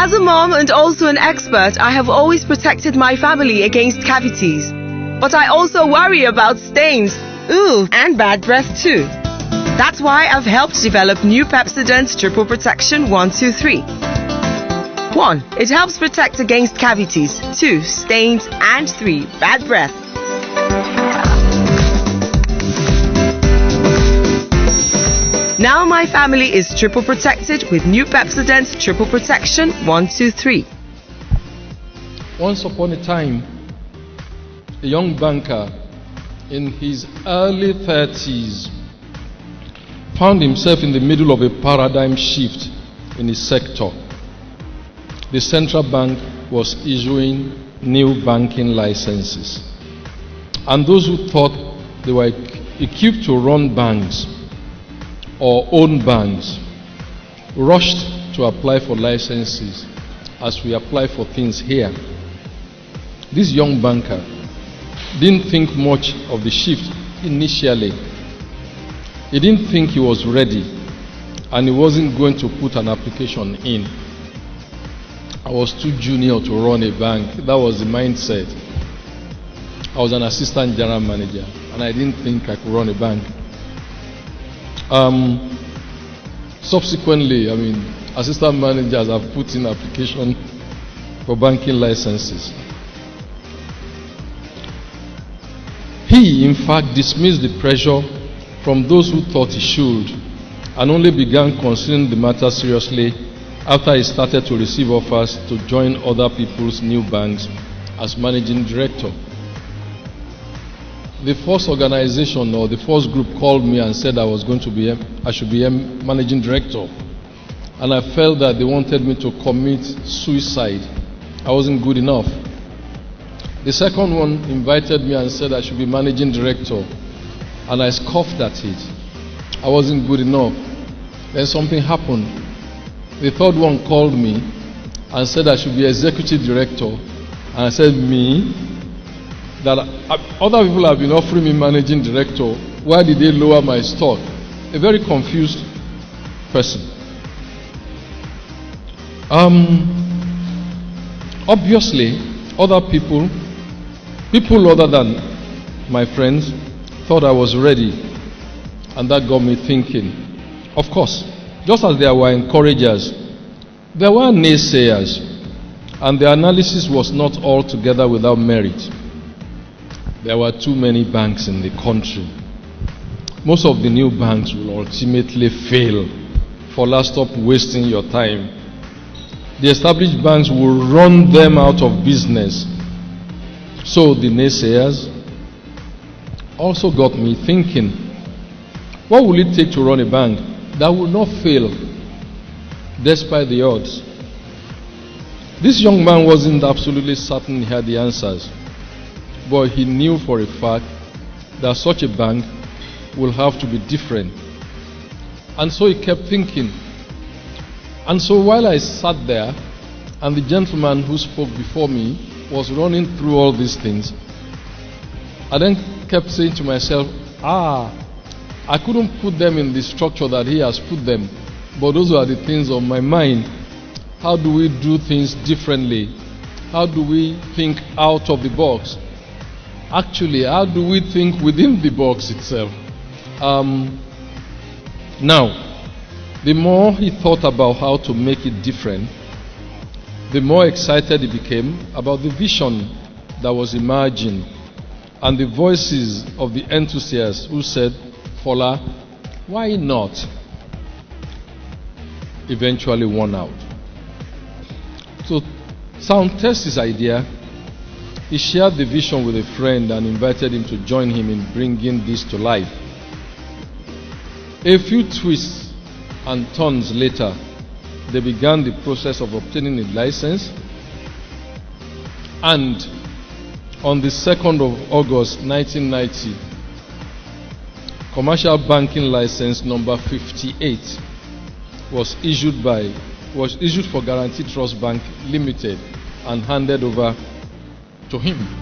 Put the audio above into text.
As a mom and also an expert, I have always protected my family against cavities. But I also worry about stains, and bad breath too. That's why I've helped develop new Pepsodent Triple Protection 123. 1. It helps protect against cavities. 2. Stains. And 3. Bad breath. Now my family is triple protected with new Pepsodent Triple Protection 123. Once upon a time, a young banker in his early 30s found himself in the middle of a paradigm shift in his sector. The central bank was issuing new banking licenses. And those who thought they were equipped to run banks or own banks rushed to apply for licenses as we apply for things here. This young banker didn't think much of the shift initially. He didn't think he was ready, and he wasn't going to put an application in. I was too junior to run a bank. That was the mindset. I was an assistant general manager, and I didn't think I could run a bank. Subsequently, assistant managers have put in application for banking licenses. He, in fact, dismissed the pressure from those who thought he should, and only began considering the matter seriously after he started to receive offers to join other people's new banks as managing director. The first organization or the first group called me and said I should be managing director, and I felt that they wanted me to commit suicide. I wasn't good enough. The second one invited me and said I should be managing director, and I scoffed at it. I wasn't good enough. Then something happened. The third one called me and said I should be executive director, and I said, me? That other people have been offering me managing director. Why did they lower my stock? A very confused person. Obviously, other people other than my friends, thought I was ready, and that got me thinking. Of course, just as there were encouragers, there were naysayers, and the analysis was not altogether without merit. There were too many banks in the country. Most of the new banks will ultimately fail. Fola, stop wasting your time. The established banks will run them out of business. So the naysayers also got me thinking, what will it take to run a bank that will not fail despite the odds? This young man wasn't absolutely certain he had the answers, but he knew for a fact that such a bank will have to be different. And so he kept thinking. And so while I sat there and the gentleman who spoke before me was running through all these things, I then kept saying to myself, I couldn't put them in the structure that he has put them, but those are the things on my mind. How do we do things differently? How do we think out of the box? Actually, how do we think within the box itself? Now, the more he thought about how to make it different, the more excited he became about the vision that was emerging and the voices of the enthusiasts who said, Fola, why not? Eventually won out. So, sound test his idea. He shared the vision with a friend and invited him to join him in bringing this to life. A few twists and turns later, they began the process of obtaining a license, and on the 2nd of August 1990, commercial banking license number 58 was issued for Guarantee Trust Bank Limited and handed over to him.